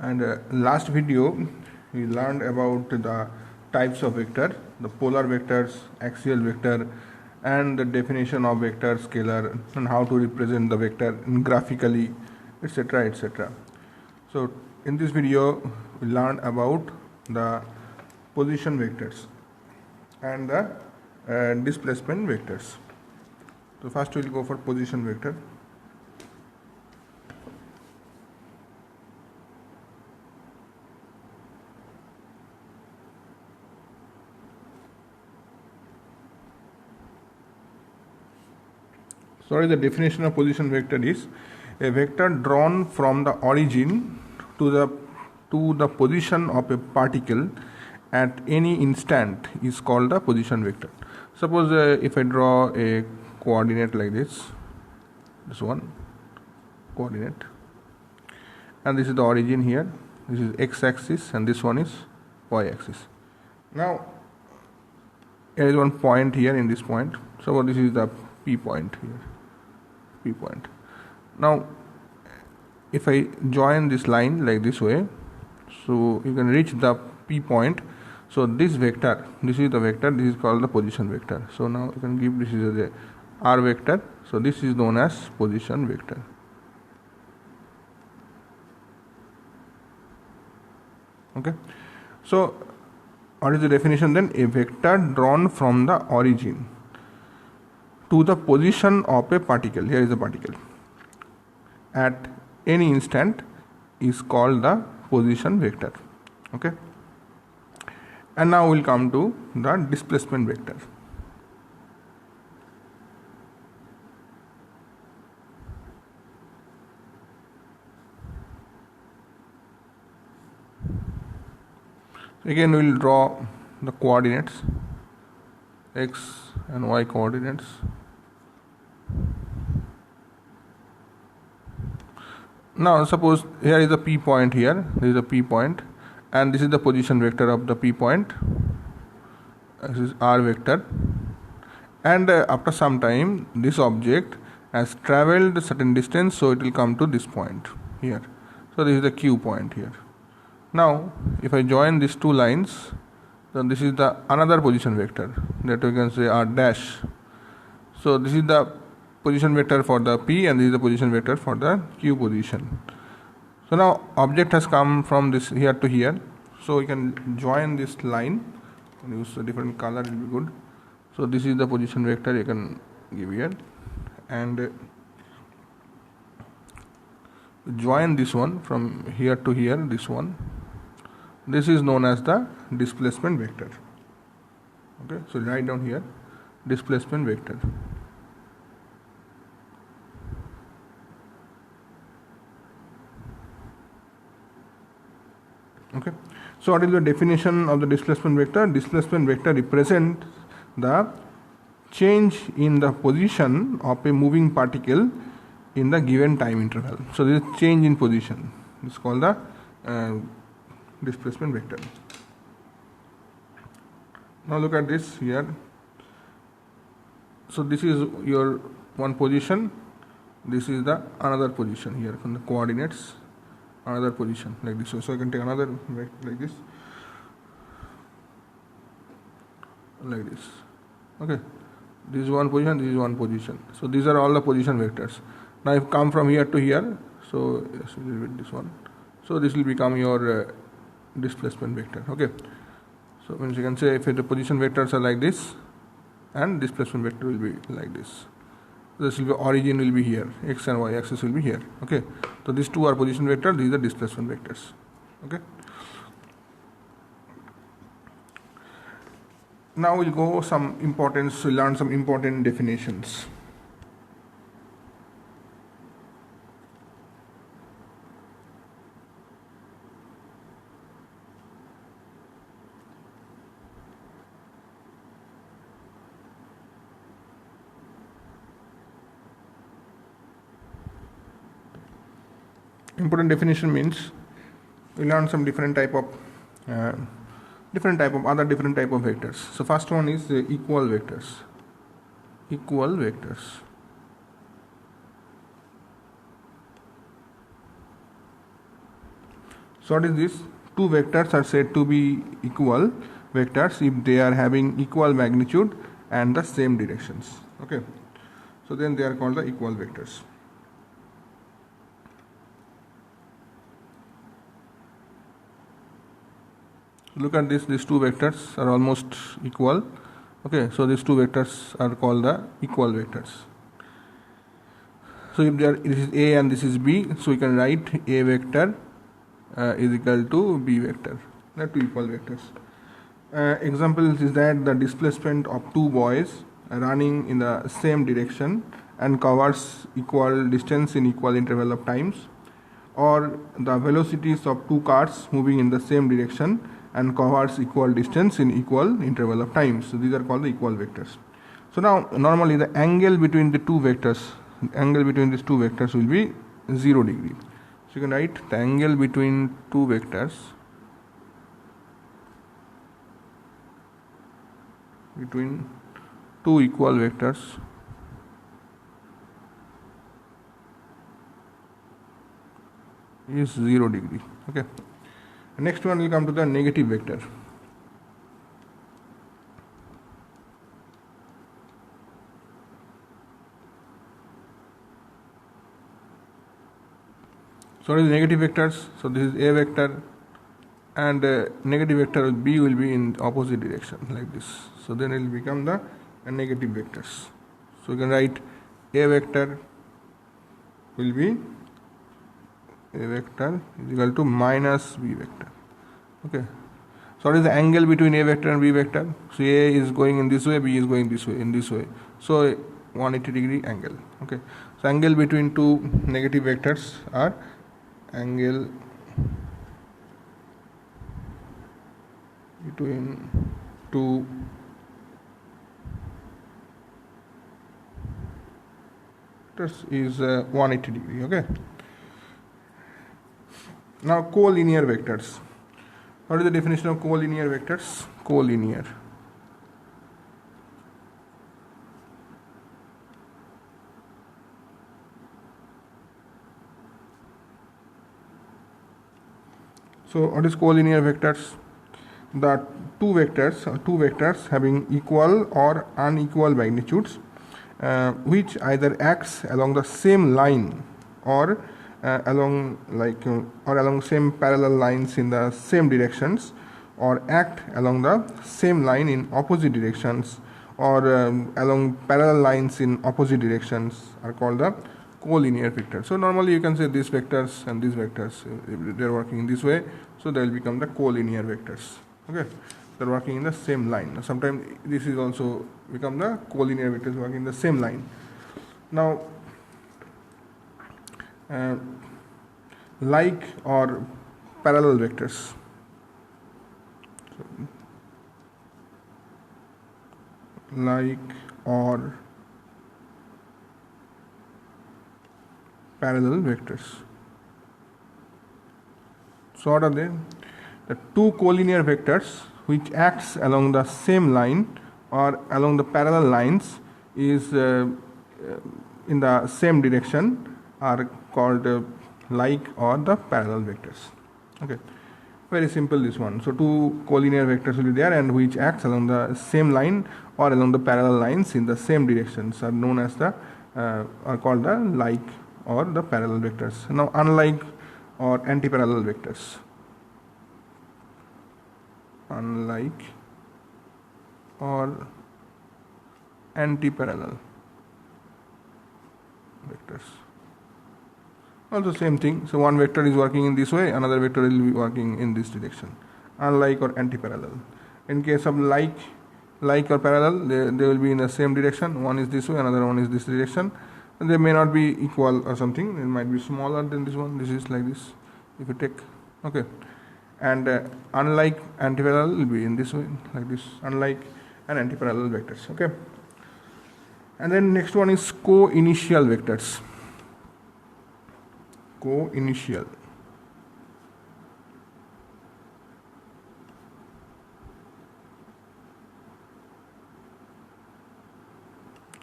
And last video we learned about the types of vector, the polar vectors, axial vector, and the definition of vector, scalar, and how to represent the vector graphically, etc., etc. So in this video we learned about the position vectors and the displacement vectors. So first we will go for position vector. Sorry, the definition of position vector is a vector drawn from the origin to the position of a particle at any instant is called the position vector. Suppose if I draw a coordinate like this one coordinate, and this is the origin here, this is x-axis and this one is y-axis. Now there is one point here in this point, so this is the P point here, P point. Now if I join this line like this way, so you can reach the P point. So this vector, this is the vector, this is called the position vector. So now you can give this is a R vector, so this is known as position vector. Okay, so what is the definition then? A vector drawn from the origin to the position of a particle, here is a particle, at any instant is called the position vector. Okay, and now we'll come to the displacement vector. Again we will draw the coordinates, x and y coordinates. Now suppose here is a P point here, this is a P point, and this is the position vector of the P point, this is R vector, and after some time this object has travelled a certain distance, so it will come to this point here. So this is the Q point here. Now if I join these two lines, then this is the another position vector that we can say R dash. So this is the position vector for the P and this is the position vector for the Q position. So now object has come from this here to here, so we can join this line and use a different color, it will be good. So this is the position vector you can give here, and join this one from here to here, this one, this is known as the displacement vector. Okay, so write down here displacement vector. Okay, so what is the definition of the displacement vector? Displacement vector represents the change in the position of a moving particle in the given time interval. So this is change in position, this is called the displacement vector. Now look at this here. So this is your one position, this is the another position here from the coordinates, another position like this. So I can take another vector like this, like this. Okay, this is one position, this is one position. So these are all the position vectors. Now if come from here to here, so this one, so this will become your displacement vector. Okay, so means you can say if the position vectors are like this and displacement vector will be like this. This will be origin will be here, x and y axis will be here. Okay, so these two are position vectors, these are displacement vectors. Okay, now we'll go some importance, we'll learn some important definitions. Important definition means we learn some different type of other different type of vectors. So first one is equal vectors. Equal vectors. So what is this? Two vectors are said to be equal vectors if they are having equal magnitude and the same directions. Okay, so then they are called the equal vectors. Look at this, these two vectors are almost equal. Okay, so these two vectors are called the equal vectors. So if this is A and this is B, so we can write A vector is equal to B vector. They are two equal vectors. Example is that the displacement of two boys running in the same direction and covers equal distance in equal interval of times, or the velocities of two cars moving in the same direction and covers equal distance in equal interval of times. So these are called the equal vectors. So now normally the angle between the two vectors, these two vectors will be 0 degree. So you can write the angle between two vectors between two equal vectors is 0 degree. Okay. Next one will come to the negative vector. So what is negative vectors? So this is A vector, and negative vector B will be in opposite direction like this. So then it will become the negative vectors. So you can write A vector will be A vector is equal to minus B vector. Okay. So what is the angle between A vector and B vector? So A is going in this way, B is going this way, in this way. So 180 degree angle. Okay. So angle between two negative vectors are angle between two vectors is 180 degree. Okay. Now collinear vectors. What is the definition of collinear vectors? Collinear. So what is collinear vectors? The two vectors having equal or unequal magnitudes, which either acts along the same line or along same parallel lines in the same directions, or act along the same line in opposite directions, or along parallel lines in opposite directions are called the collinear vectors. So normally you can say these vectors and these vectors, if they are working in this way, so they will become the collinear vectors. Okay, they are working in the same line. Sometimes this is also become the collinear vectors working in the same line. Now like or parallel vectors. So, like or parallel vectors. So what are they? The two collinear vectors which acts along the same line or along the parallel lines is in the same direction are called like or the parallel vectors. Okay, very simple this one. So two collinear vectors will be there and which acts along the same line or along the parallel lines in the same directions are known as the are called the like or the parallel vectors. Now unlike or antiparallel vectors. Unlike or antiparallel vectors. Also same thing. So one vector is working in this way, another vector will be working in this direction. Unlike or antiparallel. In case of like or parallel, they will be in the same direction. One is this way, another one is this direction. And they may not be equal or something. It might be smaller than this one. This is like this. If you take, okay. And unlike antiparallel will be in this way, like this. Unlike and antiparallel vectors. Okay. And then next one is co-initial vectors. Co-initial.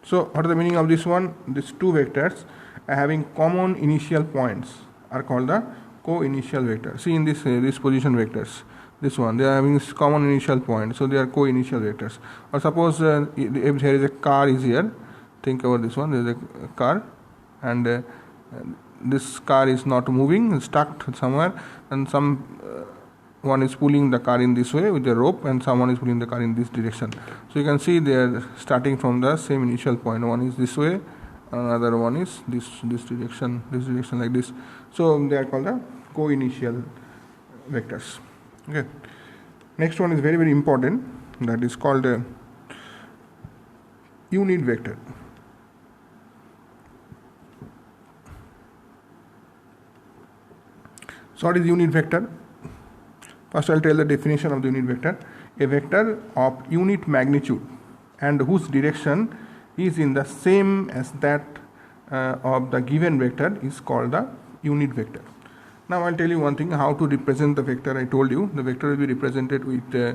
So what is the meaning of this one? These two vectors having common initial points are called the co-initial vector. See in this position vectors, this one, they are having this common initial point, so they are co-initial vectors. Or suppose if there is a car is here, think about this one, there is a car, and this car is not moving, stuck somewhere, and one is pulling the car in this way with the rope, and someone is pulling the car in this direction. So you can see they are starting from the same initial point. One is this way, another one is this direction like this. So they are called the co-initial vectors. Okay. Next one is very, very important, that is called a unit vector. So what is unit vector? First I'll tell the definition of the unit vector. A vector of unit magnitude and whose direction is in the same as that of the given vector is called the unit vector. Now I'll tell you one thing, how to represent the vector. I told you the vector will be represented with a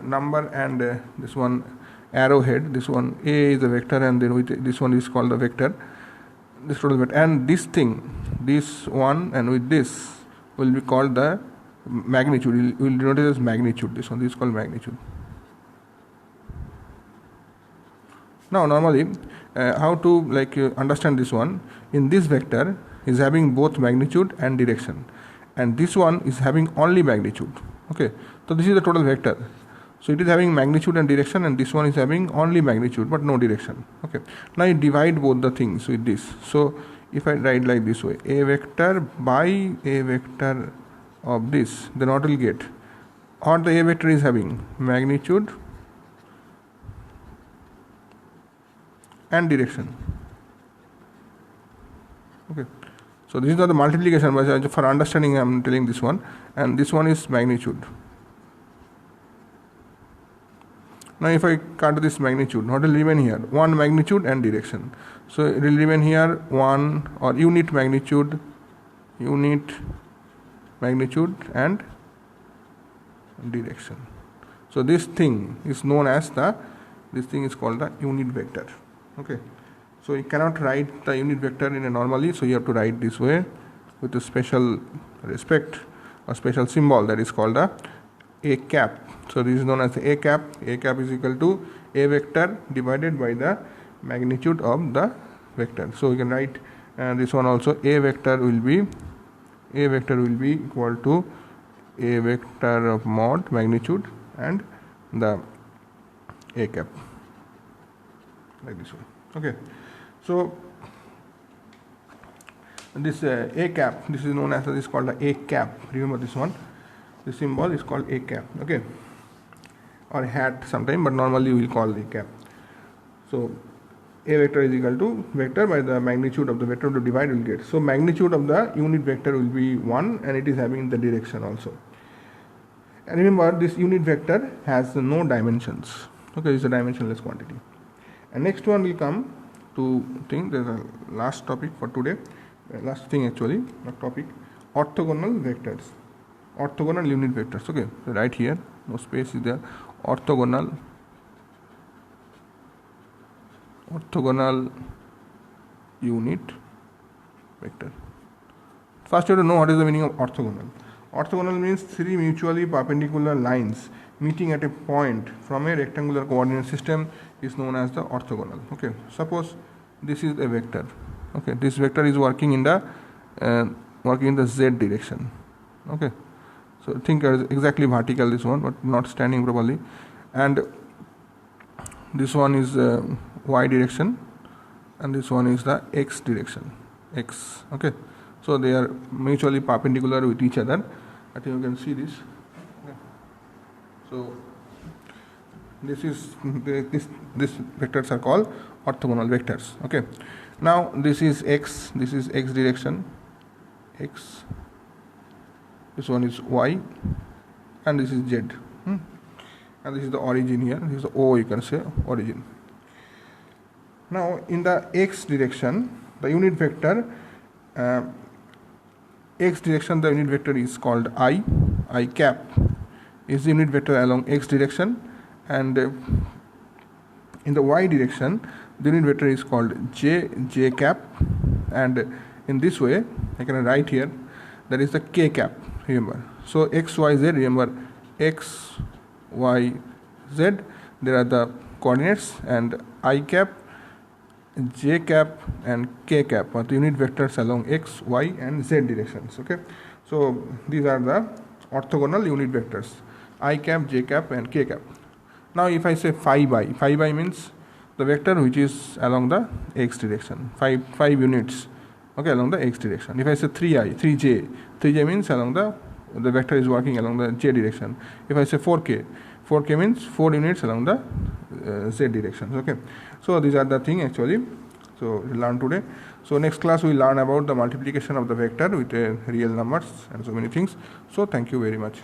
number and this one arrowhead. This one A is a vector, and then with this one is called the vector. This total vector, and this thing, this one, and with this will be called the magnitude. You will denote it as magnitude. This one, this is called magnitude. Now normally how to understand this one, in this vector is having both magnitude and direction, and this one is having only magnitude. Okay, so this is the total vector. So it is having magnitude and direction, and this one is having only magnitude but no direction. Okay, now you divide both the things with this. So if I write like this way, a vector by a vector of this, then what will get? Or the a vector is having magnitude and direction. Okay, so this is not the multiplication, but for understanding I am telling this one, and this one is magnitude. Now if I cut this magnitude, what will remain here? One magnitude and direction. So it will remain here one, or unit magnitude and direction. So this thing is known as this thing is called the unit vector. Okay, so you cannot write the unit vector in a normally, so you have to write this way with a special respect, a special symbol, that is called the a cap. So this is known as a cap. A cap is equal to a vector divided by the magnitude of the vector. So we can write this one also, a vector will be equal to a vector of mod magnitude and the a cap, like this one. Okay, so this a cap, this is known as, this is called the a cap. Remember this one, this symbol is called a cap. Okay, or hat sometime, but normally we will call the cap. So a vector is equal to vector by the magnitude of the vector to divide, will get. So magnitude of the unit vector will be 1, and it is having the direction also. And remember, this unit vector has no dimensions. Okay, it's a dimensionless quantity. And next one will come to think, there's a last topic for today, last thing actually, not topic, orthogonal vectors, orthogonal unit vectors. Okay, so right here, no space is there, orthogonal unit vector. First you have to know what is the meaning of orthogonal. Orthogonal means three mutually perpendicular lines meeting at a point from a rectangular coordinate system is known as the orthogonal. Okay, suppose this is a vector. Okay, this vector is working in the z direction. Okay, so think exactly vertical, this one, but not standing properly, and this one is y direction, and this one is the x direction, x. Okay, so they are mutually perpendicular with each other. I think you can see this. Okay. So this vectors are called orthogonal vectors. Okay, now this is x direction, x, this one is y, and this is z, and this is the origin here, this is the O, you can say, origin. Now in the x direction, the unit vector, x direction, the unit vector is called I cap is the unit vector along x direction, and in the y direction the unit vector is called j cap, and in this way, I can write here, that is the k cap, remember. So x, y, z, remember x, y, z, there are the coordinates, and I cap, j cap and k cap are the unit vectors along x, y and z directions. Okay, so these are the orthogonal unit vectors, I cap, j cap and k cap. Now if I say phi by means the vector which is along the x direction, 5 units, okay, along the x direction. If I say 3j means along the vector is working along the j direction. If I say 4k means 4 units along the z directions. Okay, so these are the thing actually, so we learn today. So next class we learn about the multiplication of the vector with real numbers and so many things. So thank you very much.